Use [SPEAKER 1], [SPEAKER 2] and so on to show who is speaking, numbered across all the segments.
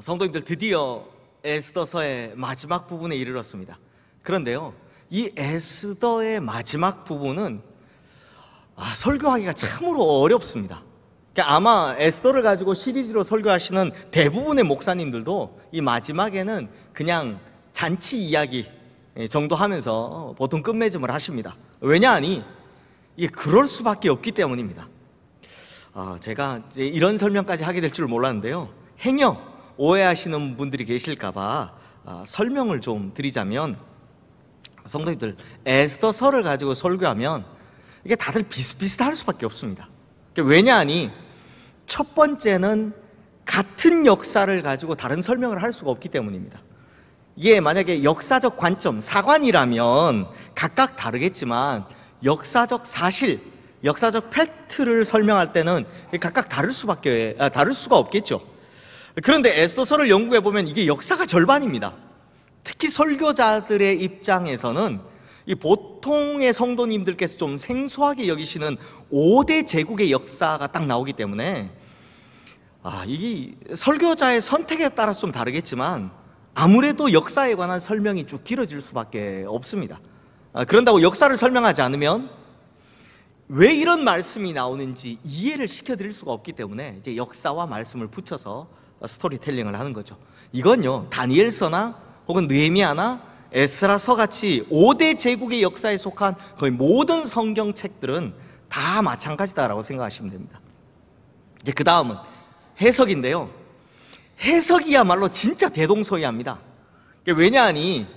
[SPEAKER 1] 성도님들, 드디어 에스더서의 마지막 부분에 이르렀습니다. 그런데요, 이 에스더의 마지막 부분은 설교하기가 참으로 어렵습니다. 아마 에스더를 가지고 시리즈로 설교하시는 대부분의 목사님들도 이 마지막에는 그냥 잔치 이야기 정도 하면서 보통 끝맺음을 하십니다. 왜냐하니 이게 그럴 수밖에 없기 때문입니다. 제가 이제 이런 설명까지 하게 될 줄 몰랐는데요, 행여 오해하시는 분들이 계실까봐 설명을 좀 드리자면, 성도님들, 에스더서를 가지고 설교하면 이게 다들 비슷비슷할 수밖에 없습니다. 왜냐하니 첫 번째는 같은 역사를 가지고 다른 설명을 할 수가 없기 때문입니다. 이게 만약에 역사적 관점, 사관이라면 각각 다르겠지만 역사적 사실, 역사적 팩트를 설명할 때는 각각 다를 수가 없겠죠. 그런데 에스더서를 연구해 보면 이게 역사가 절반입니다. 특히 설교자들의 입장에서는 이 보통의 성도님들께서 좀 생소하게 여기시는 5대 제국의 역사가 딱 나오기 때문에 이 설교자의 선택에 따라서 좀 다르겠지만 아무래도 역사에 관한 설명이 쭉 길어질 수밖에 없습니다. 그런다고 역사를 설명하지 않으면 왜 이런 말씀이 나오는지 이해를 시켜드릴 수가 없기 때문에 이제 역사와 말씀을 붙여서 스토리텔링을 하는 거죠. 이건요, 다니엘서나 혹은 느헤미야나 에스라서 같이 5대 제국의 역사에 속한 거의 모든 성경책들은 다 마찬가지다라고 생각하시면 됩니다. 이제 그 다음은 해석인데요, 해석이야말로 진짜 대동소이합니다. 왜냐하니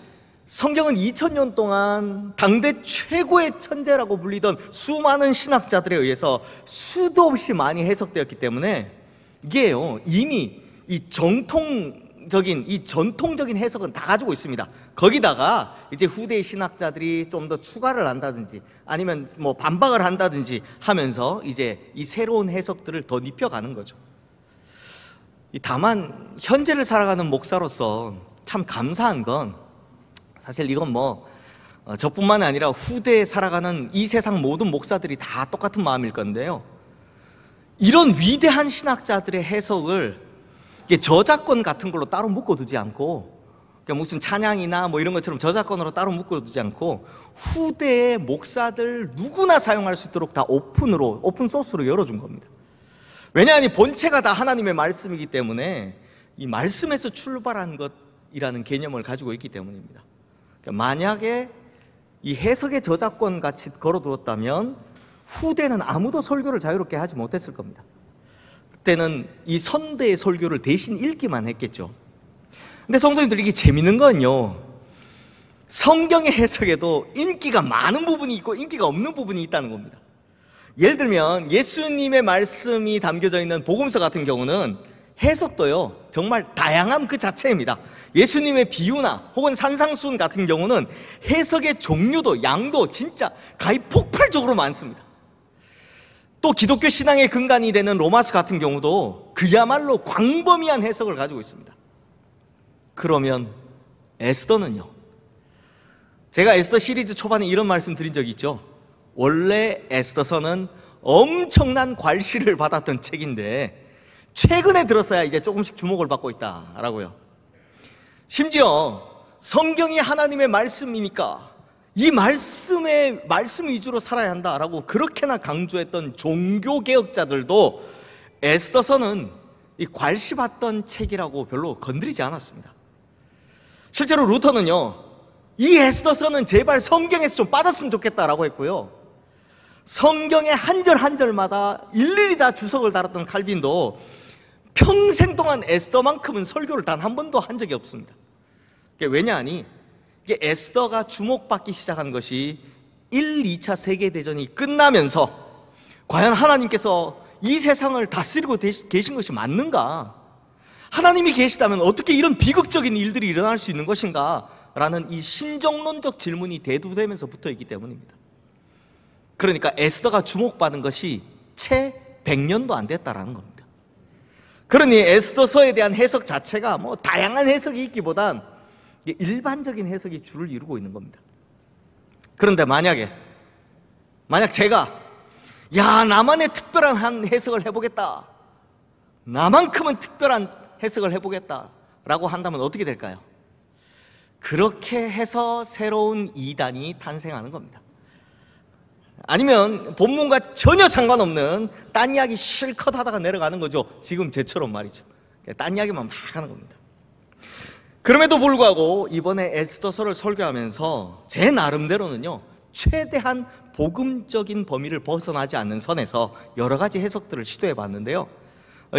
[SPEAKER 1] 성경은 2000년 동안 당대 최고의 천재라고 불리던 수많은 신학자들에 의해서 수도 없이 많이 해석되었기 때문에 이게요, 이미 이 전통적인 해석은 다 가지고 있습니다. 거기다가 이제 후대의 신학자들이 좀 더 추가를 한다든지 아니면 뭐 반박을 한다든지 하면서 이제 이 새로운 해석들을 더 입혀가는 거죠. 다만 현재를 살아가는 목사로서 참 감사한 건, 사실 이건 저뿐만 아니라 후대에 살아가는 이 세상 모든 목사들이 다 똑같은 마음일 건데요, 이런 위대한 신학자들의 해석을 저작권 같은 걸로 따로 묶어두지 않고, 무슨 찬양이나 이런 것처럼 저작권으로 따로 묶어두지 않고 후대의 목사들 누구나 사용할 수 있도록 다 오픈 소스로 열어준 겁니다. 왜냐하니 본체가 다 하나님의 말씀이기 때문에 이 말씀에서 출발한 것이라는 개념을 가지고 있기 때문입니다. 만약에 이 해석의 저작권 같이 걸어두었다면 후대는 아무도 설교를 자유롭게 하지 못했을 겁니다. 그때는 이 선대의 설교를 대신 읽기만 했겠죠. 근데 성도님들, 이게 재밌는 건요, 성경의 해석에도 인기가 많은 부분이 있고 인기가 없는 부분이 있다는 겁니다. 예를 들면 예수님의 말씀이 담겨져 있는 복음서 같은 경우는 해석도요 정말 다양함 그 자체입니다. 예수님의 비유나 혹은 산상수훈 같은 경우는 해석의 종류도 양도 진짜 가히 폭발적으로 많습니다. 또 기독교 신앙의 근간이 되는 로마서 같은 경우도 그야말로 광범위한 해석을 가지고 있습니다. 그러면 에스더는요? 제가 에스더 시리즈 초반에 이런 말씀 드린 적이 있죠. 원래 에스더서는 엄청난 괄시를 받았던 책인데 최근에 들어서야 이제 조금씩 주목을 받고 있다라고요. 심지어 성경이 하나님의 말씀이니까 이 말씀 위주로 살아야 한다라고 그렇게나 강조했던 종교개혁자들도 에스더서는 이 괄시받던 책이라고 별로 건드리지 않았습니다. 실제로 루터는요, 이 에스더서는 제발 성경에서 좀 빠졌으면 좋겠다라고 했고요, 성경의 한 절 한 절마다 일일이 다 주석을 달았던 칼빈도 평생 동안 에스더만큼은 설교를 단 한 번도 한 적이 없습니다. 왜냐하니 이게 에스더가 주목받기 시작한 것이 1, 2차 세계대전이 끝나면서 과연 하나님께서 이 세상을 다스리고 계신 것이 맞는가? 하나님이 계시다면 어떻게 이런 비극적인 일들이 일어날 수 있는 것인가? 라는 이 신정론적 질문이 대두되면서 붙어있기 때문입니다. 그러니까 에스더가 주목받은 것이 채 100년도 안 됐다라는 겁니다. 그러니 에스더서에 대한 해석 자체가 다양한 해석이 있기보단 일반적인 해석이 주를 이루고 있는 겁니다. 그런데 만약 제가 나만의 특별한 한 해석을 해보겠다, 나만큼은 특별한 해석을 해보겠다라고 한다면 어떻게 될까요? 그렇게 해서 새로운 이단이 탄생하는 겁니다. 아니면 본문과 전혀 상관없는 딴 이야기 실컷 하다가 내려가는 거죠. 지금 제처럼 말이죠. 딴 이야기만 막 하는 겁니다. 그럼에도 불구하고 이번에 에스더서를 설교하면서 제 나름대로는요, 최대한 복음적인 범위를 벗어나지 않는 선에서 여러 가지 해석들을 시도해 봤는데요.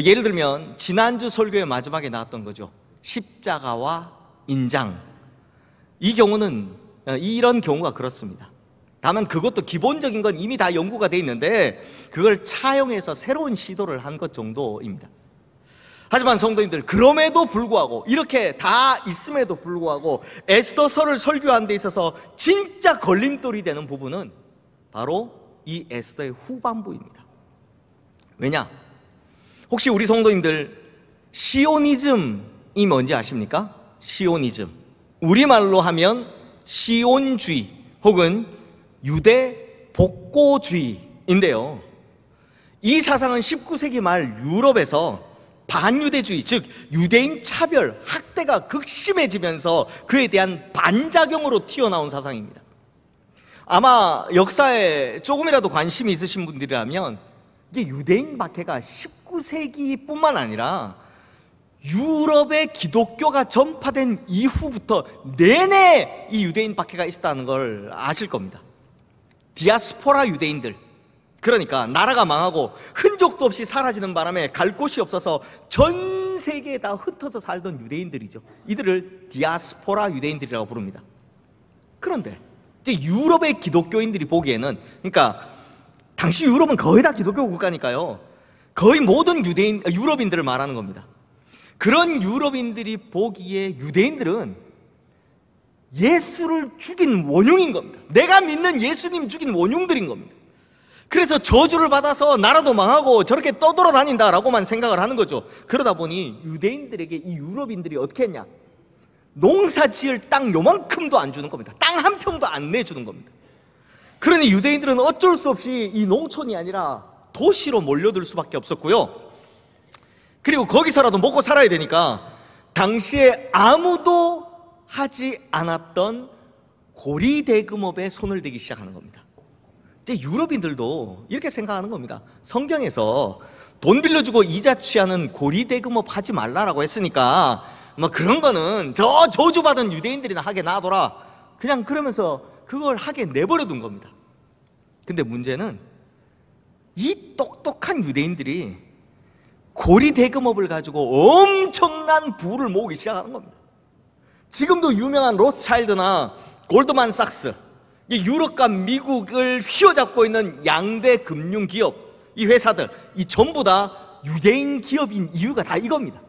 [SPEAKER 1] 예를 들면 지난주 설교의 마지막에 나왔던 거죠. 십자가와 인장. 이 경우는 이런 경우가 그렇습니다. 다만 그것도 기본적인 건 이미 다 연구가 돼 있는데 그걸 차용해서 새로운 시도를 한 것 정도입니다. 하지만 성도님들, 그럼에도 불구하고, 이렇게 다 있음에도 불구하고 에스더서를 설교하는 데 있어서 진짜 걸림돌이 되는 부분은 바로 이 에스더의 후반부입니다. 왜냐? 혹시 우리 성도님들 시오니즘이 뭔지 아십니까? 시오니즘, 우리말로 하면 시온주의 혹은 유대 복고주의인데요, 이 사상은 19세기 말 유럽에서 반유대주의, 즉 유대인 차별, 학대가 극심해지면서 그에 대한 반작용으로 튀어나온 사상입니다. 아마 역사에 조금이라도 관심이 있으신 분들이라면 이게 유대인 박해가 19세기뿐만 아니라 유럽의 기독교가 전파된 이후부터 내내 이 유대인 박해가 있었다는 걸 아실 겁니다. 디아스포라 유대인들, 그러니까 나라가 망하고 흔적도 없이 사라지는 바람에 갈 곳이 없어서 전 세계에 다 흩어져 살던 유대인들이죠. 이들을 디아스포라 유대인들이라고 부릅니다. 그런데 이제 유럽의 기독교인들이 보기에는, 그러니까 당시 유럽은 거의 다 기독교 국가니까요, 거의 모든 유럽인들을 말하는 겁니다. 그런 유럽인들이 보기에 유대인들은 예수를 죽인 원흉인 겁니다. 내가 믿는 예수님 죽인 원흉들인 겁니다. 그래서 저주를 받아서 나라도 망하고 저렇게 떠돌아다닌다라고만 생각을 하는 거죠. 그러다 보니 유대인들에게 이 유럽인들이 어떻게 했냐, 농사 지을 땅 요만큼도 안 주는 겁니다. 땅 한 평도 안 내주는 겁니다. 그러니 유대인들은 어쩔 수 없이 이 농촌이 아니라 도시로 몰려들 수밖에 없었고요, 그리고 거기서라도 먹고 살아야 되니까 당시에 아무도 하지 않았던 고리대금업에 손을 대기 시작하는 겁니다. 이제 유럽인들도 이렇게 생각하는 겁니다. 성경에서 돈 빌려주고 이자 취하는 고리대금업 하지 말라라고 했으니까 뭐 그런 거는 저 저주받은 유대인들이나 하게 놔둬라, 그냥 그러면서 그걸 하게 내버려둔 겁니다. 근데 문제는 이 똑똑한 유대인들이 고리대금업을 가지고 엄청난 부를 모으기 시작하는 겁니다. 지금도 유명한 로스차일드나 골드만삭스, 유럽과 미국을 휘어잡고 있는 양대 금융기업, 이 회사들, 이 전부 다 유대인 기업인 이유가 다 이겁니다.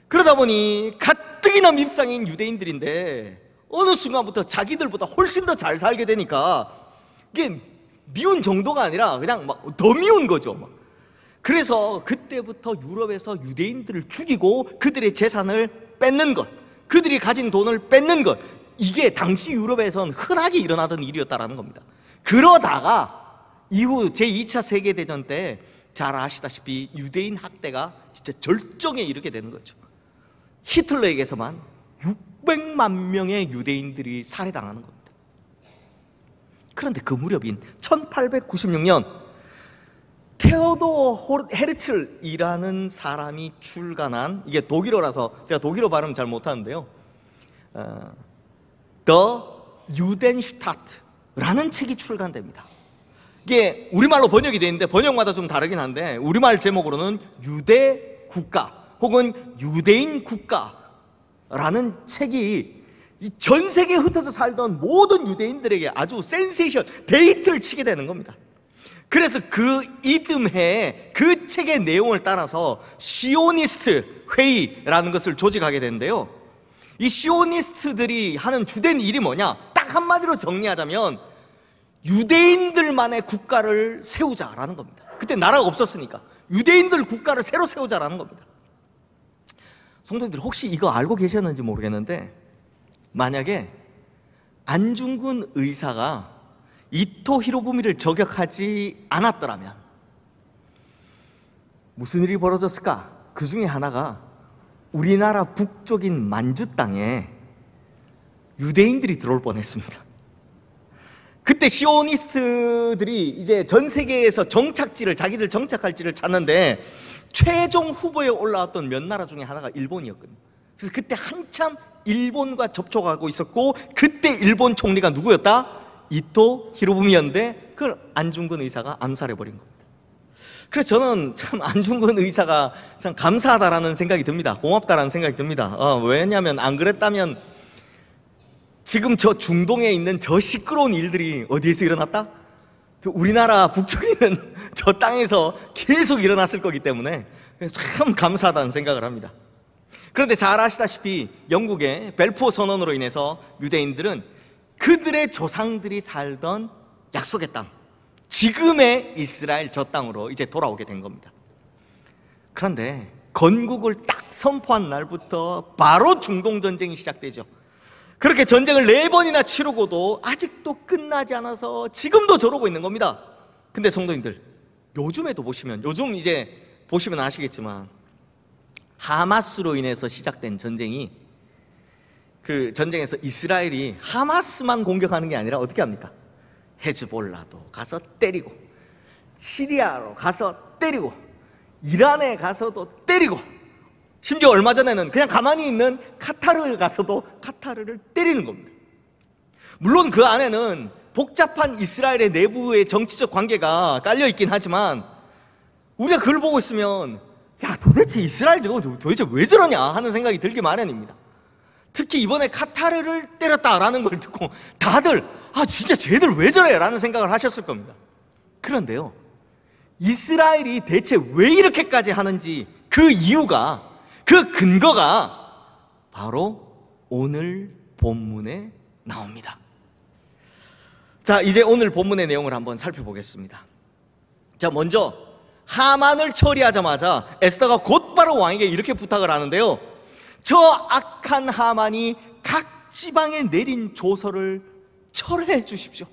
[SPEAKER 1] 그러다 보니 가뜩이나 밉상인 유대인들인데 어느 순간부터 자기들보다 훨씬 더 잘 살게 되니까 이게 미운 정도가 아니라 그냥 막 더 미운 거죠. 그래서 그때부터 유럽에서 유대인들을 죽이고 그들의 재산을 뺏는 것, 그들이 가진 돈을 뺏는 것, 이게 당시 유럽에선 흔하게 일어나던 일이었다는 겁니다. 그러다가 이후 제2차 세계대전 때 잘 아시다시피 유대인 학대가 진짜 절정에 이르게 되는 거죠. 히틀러에게서만 600만 명의 유대인들이 살해당하는 겁니다. 그런데 그 무렵인 1896년 테오도어 헤르츠이라는 사람이 출간한, 이게 독일어라서 제가 독일어 발음 잘 못하는데요, The Judenstaat라는 책이 출간됩니다. 이게 우리말로 번역이 되어 있는데 번역마다 좀 다르긴 한데 우리말 제목으로는 유대 국가 혹은 유대인 국가라는 책이 전 세계에 흩어져 살던 모든 유대인들에게 아주 센세이션 데이트를 치게 되는 겁니다. 그래서 그 이듬해 그 책의 내용을 따라서 시오니스트 회의라는 것을 조직하게 되는데요, 이 시오니스트들이 하는 주된 일이 뭐냐, 딱 한마디로 정리하자면 유대인들만의 국가를 세우자라는 겁니다. 그때 나라가 없었으니까 유대인들 국가를 새로 세우자라는 겁니다. 성도님들 혹시 이거 알고 계셨는지 모르겠는데, 만약에 안중근 의사가 이토 히로부미를 저격하지 않았더라면 무슨 일이 벌어졌을까? 그 중에 하나가 우리나라 북쪽인 만주 땅에 유대인들이 들어올 뻔했습니다. 그때 시오니스트들이 이제 전 세계에서 자기들 정착할지를 찾는데 최종 후보에 올라왔던 몇 나라 중에 하나가 일본이었거든요. 그래서 그때 한참 일본과 접촉하고 있었고, 그때 일본 총리가 누구였다? 이토 히로부미였는데 그걸 안중근 의사가 암살해버린 겁니다. 그래서 저는 참 안중근 의사가 참 감사하다라는 생각이 듭니다. 고맙다라는 생각이 듭니다. 왜냐하면 안 그랬다면 지금 저 중동에 있는 저 시끄러운 일들이 어디에서 일어났다? 우리나라 북쪽에 있는 저 땅에서 계속 일어났을 거기 때문에 참 감사하다는 생각을 합니다. 그런데 잘 아시다시피 영국의 벨포어 선언으로 인해서 유대인들은 그들의 조상들이 살던 약속의 땅, 지금의 이스라엘 저 땅으로 이제 돌아오게 된 겁니다. 그런데 건국을 딱 선포한 날부터 바로 중동 전쟁이 시작되죠. 그렇게 전쟁을 4번이나 치르고도 아직도 끝나지 않아서 지금도 저러고 있는 겁니다. 근데 성도님들, 요즘에도 보시면, 요즘 이제 보시면 아시겠지만 하마스로 인해서 시작된 전쟁이, 그 전쟁에서 이스라엘이 하마스만 공격하는 게 아니라 어떻게 합니까? 헤즈볼라도 가서 때리고, 시리아로 가서 때리고, 이란에 가서도 때리고, 심지어 얼마 전에는 그냥 가만히 있는 카타르에 가서도 카타르를 때리는 겁니다. 물론 그 안에는 복잡한 이스라엘의 내부의 정치적 관계가 깔려 있긴 하지만 우리가 그걸 보고 있으면 야, 도대체 이스라엘 저거 도대체 왜 저러냐 하는 생각이 들기 마련입니다. 특히 이번에 카타르를 때렸다라는 걸 듣고 다들 진짜 쟤들 왜 저래? 라는 생각을 하셨을 겁니다. 그런데요, 이스라엘이 대체 왜 이렇게까지 하는지 그 이유가, 그 근거가 바로 오늘 본문에 나옵니다. 자, 이제 오늘 본문의 내용을 한번 살펴보겠습니다. 자, 먼저 하만을 처리하자마자 에스더가 곧바로 왕에게 이렇게 부탁을 하는데요, 저 악한 하만이 각 지방에 내린 조서를 철회해 주십시오.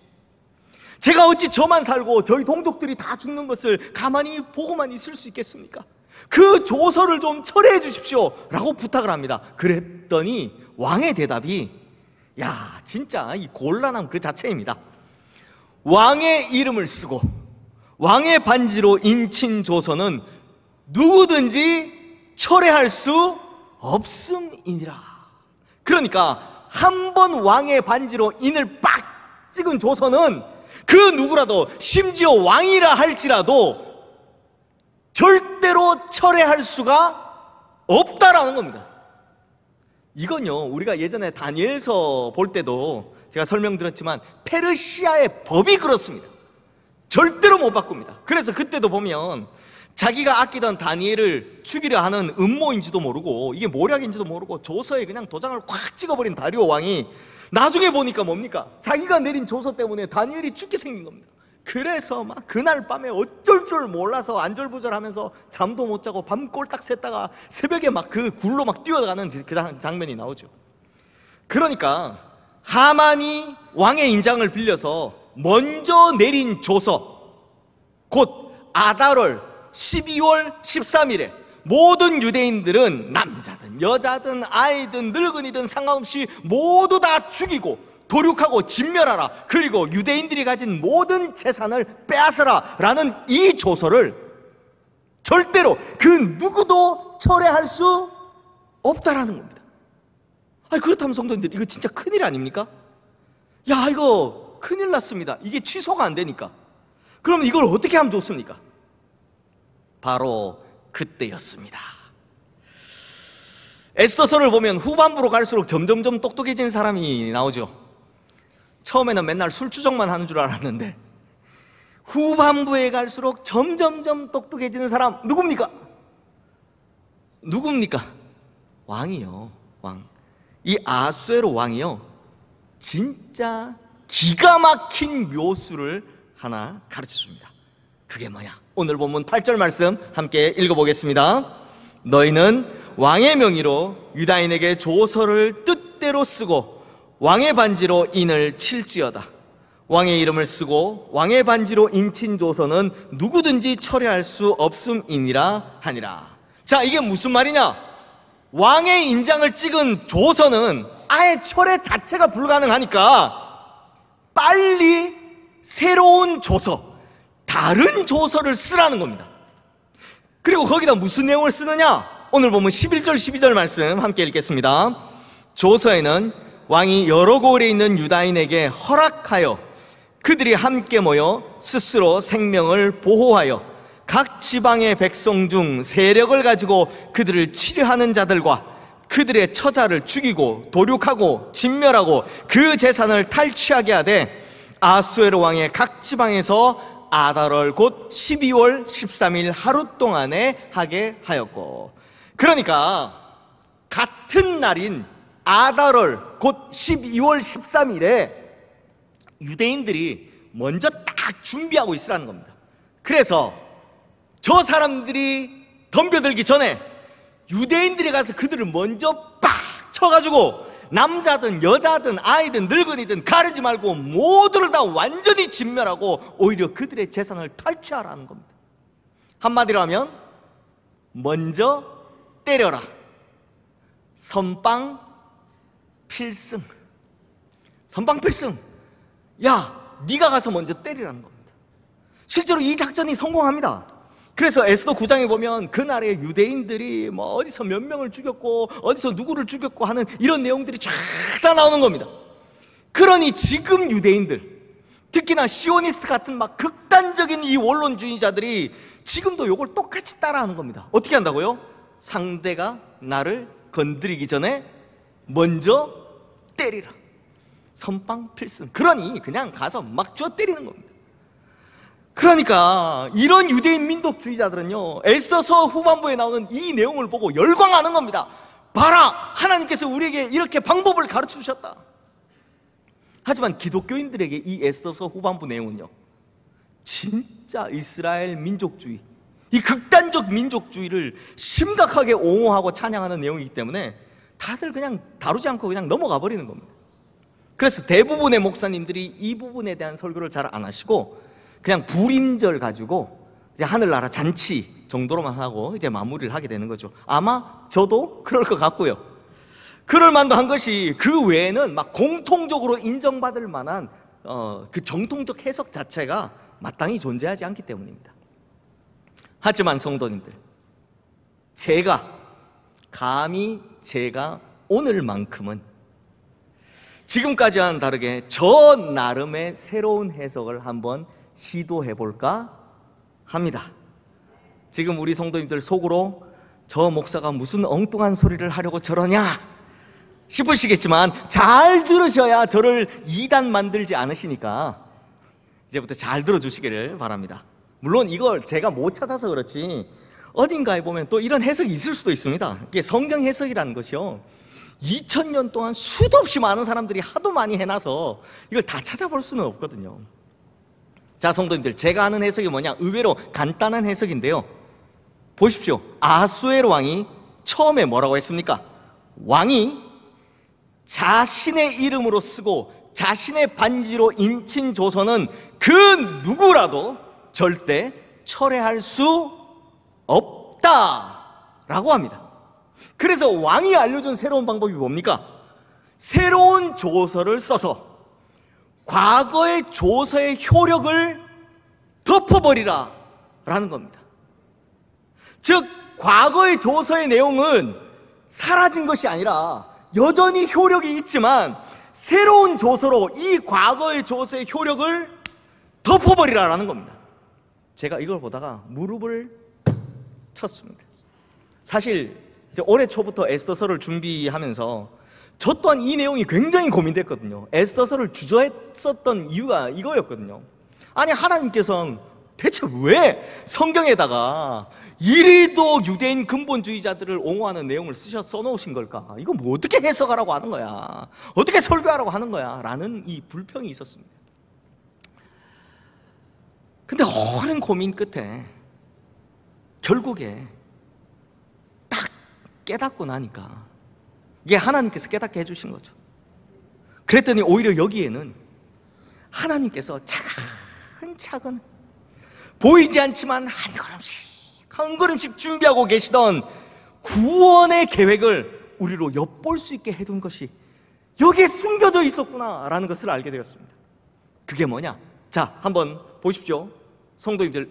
[SPEAKER 1] 제가 어찌 저만 살고 저희 동족들이 다 죽는 것을 가만히 보고만 있을 수 있겠습니까? 그 조서를 좀 철회해 주십시오 라고 부탁을 합니다. 그랬더니 왕의 대답이, 야, 진짜 이 곤란함 그 자체입니다. 왕의 이름을 쓰고 왕의 반지로 인친 조서는 누구든지 철회할 수 없음이니라. 그러니까 한 번 왕의 반지로 인을 빡 찍은 조서는 그 누구라도, 심지어 왕이라 할지라도 절대로 철회할 수가 없다라는 겁니다. 이건요, 우리가 예전에 다니엘서 볼 때도 제가 설명드렸지만 페르시아의 법이 그렇습니다. 절대로 못 바꿉니다. 그래서 그때도 보면 자기가 아끼던 다니엘을 죽이려 하는 음모인지도 모르고 이게 모략인지도 모르고 조서에 그냥 도장을 꽉 찍어버린 다리오 왕이 나중에 보니까 뭡니까? 자기가 내린 조서 때문에 다니엘이 죽게 생긴 겁니다. 그래서 막 그날 밤에 어쩔 줄 몰라서 안절부절하면서 잠도 못 자고 밤 꼴딱 샜다가 새벽에 막 그 굴로 막 뛰어가는 그 장면이 나오죠. 그러니까 하만이 왕의 인장을 빌려서 먼저 내린 조서, 곧 아달월 12월 13일에 모든 유대인들은 남자든 여자든 아이든 늙은이든 상관없이 모두 다 죽이고 도륙하고 진멸하라, 그리고 유대인들이 가진 모든 재산을 빼앗으라 라는 이 조서를 절대로 그 누구도 철회할 수 없다라는 겁니다. 그렇다면 성도님들, 이거 진짜 큰일 아닙니까? 야, 이거 큰일 났습니다. 이게 취소가 안 되니까. 그럼 이걸 어떻게 하면 좋습니까? 바로 그때였습니다. 에스더서를 보면 후반부로 갈수록 점점점 똑똑해진 사람이 나오죠. 처음에는 맨날 술주정만 하는 줄 알았는데 후반부에 갈수록 점점점 똑똑해지는 사람 누굽니까? 왕이요. 왕. 이 아수에로 왕이요, 진짜 기가 막힌 묘수를 하나 가르쳐줍니다. 그게 뭐냐? 오늘 본문 8절 말씀 함께 읽어보겠습니다. 너희는 왕의 명의로 유다인에게 조서를 뜻대로 쓰고 왕의 반지로 인을 칠지어다. 왕의 이름을 쓰고 왕의 반지로 인친 조서는 누구든지 철회할 수 없음이니라 하니라. 자, 이게 무슨 말이냐? 왕의 인장을 찍은 조서는 아예 철회 자체가 불가능하니까 빨리 새로운 조서, 다른 조서를 쓰라는 겁니다. 그리고 거기다 무슨 내용을 쓰느냐? 오늘 보면 11절 12절 말씀 함께 읽겠습니다. 조서에는 왕이 여러 고을에 있는 유다인에게 허락하여 그들이 함께 모여 스스로 생명을 보호하여 각 지방의 백성 중 세력을 가지고 그들을 치료하는 자들과 그들의 처자를 죽이고 도륙하고 진멸하고 그 재산을 탈취하게 하되 아수에로 왕의 각 지방에서 아달월 곧 12월 13일 하루 동안에 하게 하였고, 그러니까 같은 날인 아달월 곧 12월 13일에 유대인들이 먼저 딱 준비하고 있으라는 겁니다. 그래서 저 사람들이 덤벼들기 전에 유대인들이 가서 그들을 먼저 빡 쳐가지고 남자든 여자든 아이든 늙은이든 가리지 말고 모두를 다 완전히 진멸하고 오히려 그들의 재산을 탈취하라는 겁니다. 한마디로 하면 먼저 때려라, 선빵 필승. 선빵 필승. 야, 네가 가서 먼저 때리라는 겁니다. 실제로 이 작전이 성공합니다. 그래서 에스더 9장에 보면 그날에 유대인들이 뭐 어디서 몇 명을 죽였고 어디서 누구를 죽였고 하는 이런 내용들이 쫙 다 나오는 겁니다. 그러니 지금 유대인들, 특히나 시오니스트 같은 막 극단적인 이 원론주의자들이 지금도 이걸 똑같이 따라하는 겁니다. 어떻게 한다고요? 상대가 나를 건드리기 전에 먼저 때리라. 선빵 필승. 그러니 그냥 가서 막 쥐어 때리는 겁니다. 그러니까 이런 유대인 민족주의자들은요, 에스더서 후반부에 나오는 이 내용을 보고 열광하는 겁니다. 봐라, 하나님께서 우리에게 이렇게 방법을 가르쳐 주셨다. 하지만 기독교인들에게 이 에스더서 후반부 내용은요, 진짜 이스라엘 민족주의, 이 극단적 민족주의를 심각하게 옹호하고 찬양하는 내용이기 때문에 다들 그냥 다루지 않고 그냥 넘어가 버리는 겁니다. 그래서 대부분의 목사님들이 이 부분에 대한 설교를 잘 안 하시고 그냥 불임절 가지고 이제 하늘나라 잔치 정도로만 하고 이제 마무리를 하게 되는 거죠. 아마 저도 그럴 것 같고요. 그럴 만도 한 것이 그 외에는 막 공통적으로 인정받을 만한 그 정통적 해석 자체가 마땅히 존재하지 않기 때문입니다. 하지만 성도님들, 감히 제가 오늘만큼은 지금까지와는 다르게 저 나름의 새로운 해석을 한번 시도해볼까 합니다. 지금 우리 성도님들 속으로 저 목사가 무슨 엉뚱한 소리를 하려고 저러냐 싶으시겠지만 잘 들으셔야 저를 이단 만들지 않으시니까 이제부터 잘 들어주시기를 바랍니다. 물론 이걸 제가 못 찾아서 그렇지 어딘가에 보면 또 이런 해석이 있을 수도 있습니다. 이게 성경 해석이라는 것이요, 2000년 동안 수도 없이 많은 사람들이 하도 많이 해놔서 이걸 다 찾아볼 수는 없거든요. 자, 성도님들, 제가 아는 해석이 뭐냐? 의외로 간단한 해석인데요. 보십시오. 아수에로 왕이 처음에 뭐라고 했습니까? 왕이 자신의 이름으로 쓰고 자신의 반지로 인친 조서는 그 누구라도 절대 철회할 수 없다라고 합니다. 그래서 왕이 알려준 새로운 방법이 뭡니까? 새로운 조서를 써서 과거의 조서의 효력을 덮어버리라 라는 겁니다. 즉 과거의 조서의 내용은 사라진 것이 아니라 여전히 효력이 있지만 새로운 조서로 이 과거의 조서의 효력을 덮어버리라 라는 겁니다. 제가 이걸 보다가 무릎을 쳤습니다. 사실 올해 초부터 에스더서를 준비하면서 저 또한 이 내용이 굉장히 고민됐거든요. 에스더서를 주저했었던 이유가 이거였거든요. 아니, 하나님께서는 대체 왜 성경에다가 이리도 유대인 근본주의자들을 옹호하는 내용을 써놓으신 걸까? 이거 뭐 어떻게 해석하라고 하는 거야? 어떻게 설교하라고 하는 거야? 라는 이 불평이 있었습니다. 근데 오랜 고민 끝에 결국에 딱 깨닫고 나니까 이게 하나님께서 깨닫게 해주신 거죠. 그랬더니 오히려 여기에는 하나님께서 차근차근 보이지 않지만 한 걸음씩 준비하고 계시던 구원의 계획을 우리로 엿볼 수 있게 해둔 것이 여기에 숨겨져 있었구나라는 것을 알게 되었습니다. 그게 뭐냐? 자, 한번 보십시오. 성도님들,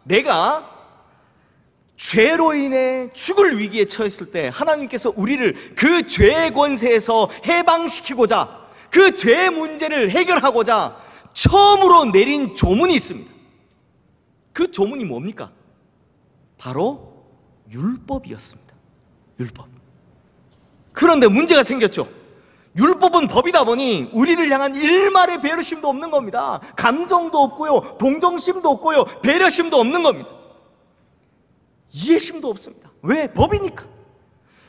[SPEAKER 1] 내가 죄로 인해 죽을 위기에 처했을 때 하나님께서 우리를 그 죄의 권세에서 해방시키고자, 그 죄의 문제를 해결하고자 처음으로 내린 조문이 있습니다. 그 조문이 뭡니까? 바로 율법이었습니다. 율법. 그런데 문제가 생겼죠. 율법은 법이다 보니 우리를 향한 일말의 배려심도 없는 겁니다. 감정도 없고요, 동정심도 없고요, 배려심도 없는 겁니다. 이해심도 없습니다. 왜? 법이니까.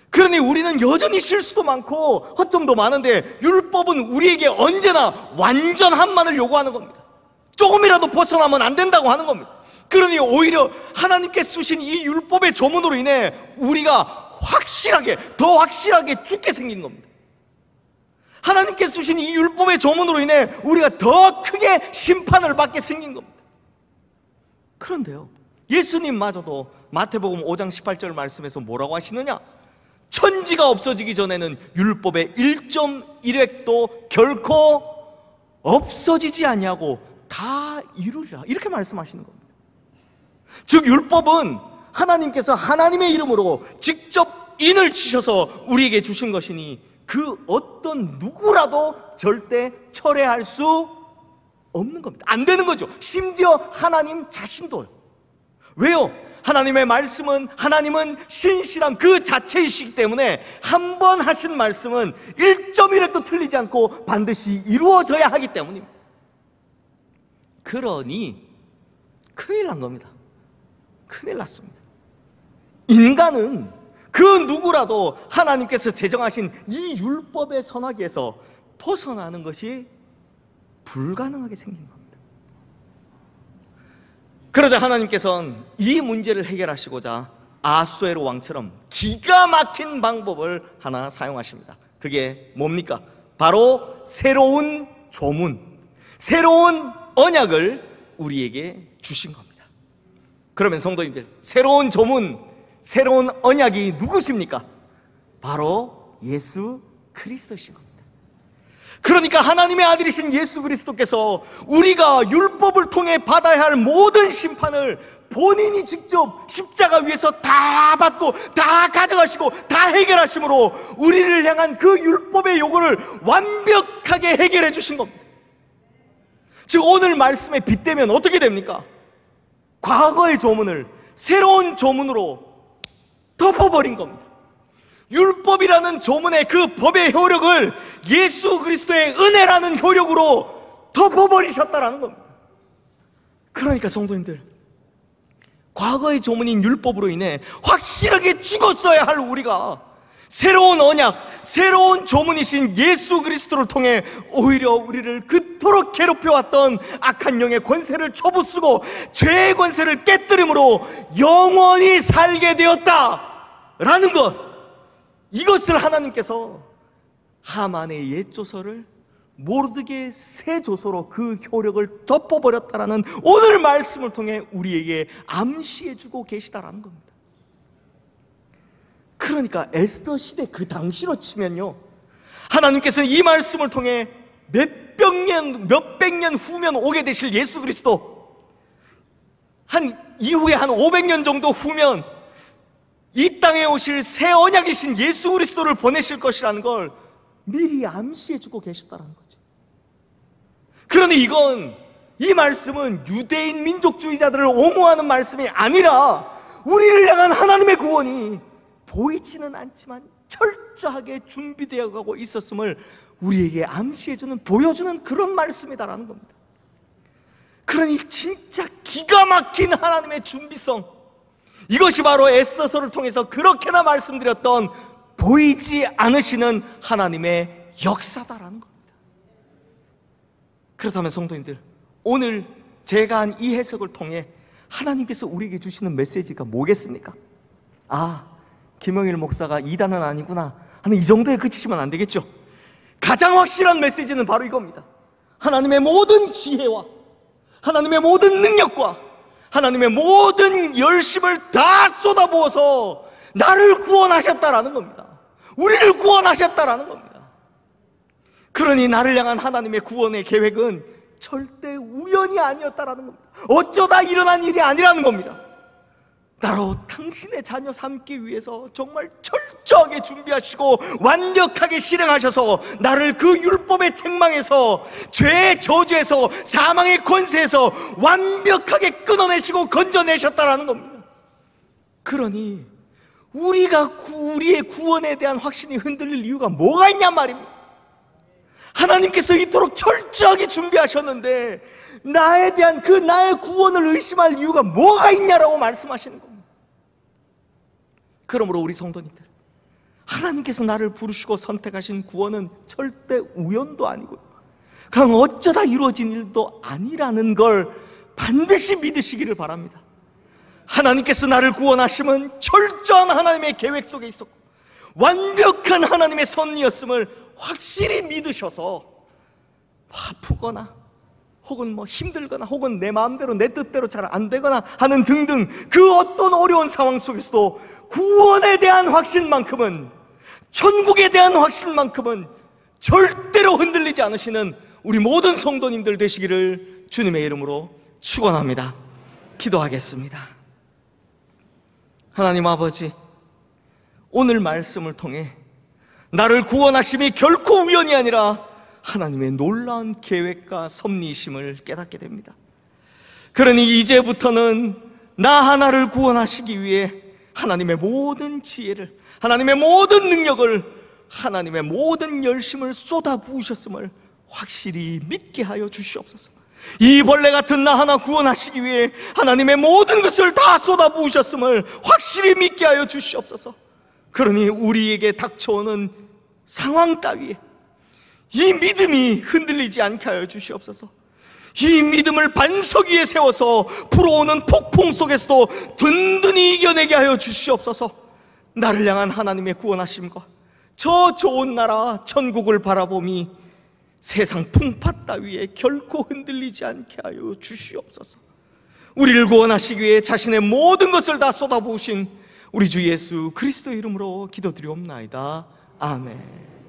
[SPEAKER 1] 그러니 우리는 여전히 실수도 많고 허점도 많은데 율법은 우리에게 언제나 완전함만을 요구하는 겁니다. 조금이라도 벗어나면 안 된다고 하는 겁니다. 그러니 오히려 하나님께 주신 이 율법의 조문으로 인해 우리가 더 확실하게 죽게 생긴 겁니다. 하나님께 주신 이 율법의 조문으로 인해 우리가 더 크게 심판을 받게 생긴 겁니다. 그런데요, 예수님마저도 마태복음 5장 18절 말씀에서 뭐라고 하시느냐? 천지가 없어지기 전에는 율법의 1.1획도 결코 없어지지 아니하고 다 이루리라, 이렇게 말씀하시는 겁니다. 즉 율법은 하나님께서 하나님의 이름으로 직접 인을 치셔서 우리에게 주신 것이니 그 어떤 누구라도 절대 철회할 수 없는 겁니다. 안 되는 거죠. 심지어 하나님 자신도요. 왜요? 하나님의 말씀은, 하나님은 신실한 그 자체이시기 때문에 한 번 하신 말씀은 1.1획도 틀리지 않고 반드시 이루어져야 하기 때문입니다. 그러니 큰일 난 겁니다. 큰일 났습니다. 인간은 그 누구라도 하나님께서 제정하신 이 율법의 선하기에서 벗어나는 것이 불가능하게 생긴 겁니다. 그러자 하나님께서는 이 문제를 해결하시고자 아수에로 왕처럼 기가 막힌 방법을 하나 사용하십니다. 그게 뭡니까? 바로 새로운 조문, 새로운 언약을 우리에게 주신 겁니다. 그러면 성도님들, 새로운 조문, 새로운 언약이 누구십니까? 바로 예수 그리스도이신 겁니다. 그러니까 하나님의 아들이신 예수 그리스도께서 우리가 율법을 통해 받아야 할 모든 심판을 본인이 직접 십자가 위에서 다 받고 다 가져가시고 다 해결하심으로 우리를 향한 그 율법의 요구를 완벽하게 해결해 주신 겁니다. 즉 오늘 말씀에 빗대면 어떻게 됩니까? 과거의 조문을 새로운 조문으로 덮어버린 겁니다. 율법이라는 조문의 그 법의 효력을 예수 그리스도의 은혜라는 효력으로 덮어버리셨다라는 겁니다. 그러니까 성도님들, 과거의 조문인 율법으로 인해 확실하게 죽었어야 할 우리가 새로운 언약, 새로운 조문이신 예수 그리스도를 통해 오히려 우리를 그토록 괴롭혀왔던 악한 영의 권세를 쳐부수고 죄의 권세를 깨뜨림으로 영원히 살게 되었다라는 것, 이것을 하나님께서 하만의 옛 조서를 모르드게의 새 조서로 그 효력을 덮어버렸다라는 오늘 말씀을 통해 우리에게 암시해주고 계시다라는 겁니다. 그러니까 에스더 시대 그 당시로 치면요, 하나님께서는 이 말씀을 통해 몇백 년 후면 오게 되실 예수 그리스도, 이후에 한 500년 정도 후면 이 땅에 오실 새 언약이신 예수 그리스도를 보내실 것이라는 걸 미리 암시해주고 계셨다는 거죠. 그러니 이 말씀은 유대인 민족주의자들을 옹호하는 말씀이 아니라 우리를 향한 하나님의 구원이 보이지는 않지만 철저하게 준비되어 가고 있었음을 우리에게 암시해주는, 보여주는 그런 말씀이다라는 겁니다. 그러니 진짜 기가 막힌 하나님의 준비성, 이것이 바로 에스더서를 통해서 그렇게나 말씀드렸던 보이지 않으시는 하나님의 역사다라는 겁니다. 그렇다면 성도님들, 오늘 제가 한 이 해석을 통해 하나님께서 우리에게 주시는 메시지가 뭐겠습니까? 아, 김영일 목사가 이단은 아니구나 하는 이 정도에 그치시면 안 되겠죠. 가장 확실한 메시지는 바로 이겁니다. 하나님의 모든 지혜와 하나님의 모든 능력과 하나님의 모든 열심을 다 쏟아부어서 나를 구원하셨다라는 겁니다. 우리를 구원하셨다라는 겁니다. 그러니 나를 향한 하나님의 구원의 계획은 절대 우연이 아니었다라는 겁니다. 어쩌다 일어난 일이 아니라는 겁니다. 나로 당신의 자녀 삼기 위해서 정말 철저하게 준비하시고 완벽하게 실행하셔서 나를 그 율법의 책망에서, 죄의 저주에서, 사망의 권세에서 완벽하게 끊어내시고 건져내셨다라는 겁니다. 그러니 우리의 구원에 대한 확신이 흔들릴 이유가 뭐가 있냔 말입니다. 하나님께서 이토록 철저하게 준비하셨는데 나에 대한 나의 구원을 의심할 이유가 뭐가 있냐라고 말씀하시는 겁니다. 그러므로 우리 성도님들, 하나님께서 나를 부르시고 선택하신 구원은 절대 우연도 아니고요, 그냥 어쩌다 이루어진 일도 아니라는 걸 반드시 믿으시기를 바랍니다. 하나님께서 나를 구원하심은 철저한 하나님의 계획 속에 있었고 완벽한 하나님의 섭리였음을 확실히 믿으셔서 아프거나 혹은 힘들거나 혹은 내 마음대로 내 뜻대로 잘 안 되거나 하는 등등 그 어떤 어려운 상황 속에서도 구원에 대한 확신만큼은, 천국에 대한 확신만큼은 절대로 흔들리지 않으시는 우리 모든 성도님들 되시기를 주님의 이름으로 축원합니다. 기도하겠습니다. 하나님 아버지, 오늘 말씀을 통해 나를 구원하심이 결코 우연이 아니라 하나님의 놀라운 계획과 섭리이심을 깨닫게 됩니다. 그러니 이제부터는 나 하나를 구원하시기 위해 하나님의 모든 지혜를, 하나님의 모든 능력을, 하나님의 모든 열심을 쏟아부으셨음을 확실히 믿게 하여 주시옵소서. 이 벌레 같은 나 하나 구원하시기 위해 하나님의 모든 것을 다 쏟아부으셨음을 확실히 믿게 하여 주시옵소서. 그러니 우리에게 닥쳐오는 상황 따위에 이 믿음이 흔들리지 않게 하여 주시옵소서. 이 믿음을 반석 위에 세워서 불어오는 폭풍 속에서도 든든히 이겨내게 하여 주시옵소서. 나를 향한 하나님의 구원하심과 저 좋은 나라 천국을 바라보미 세상 풍파 따위에 결코 흔들리지 않게 하여 주시옵소서. 우리를 구원하시기 위해 자신의 모든 것을 다 쏟아부으신 우리 주 예수 그리스도의 이름으로 기도드리옵나이다. 아멘.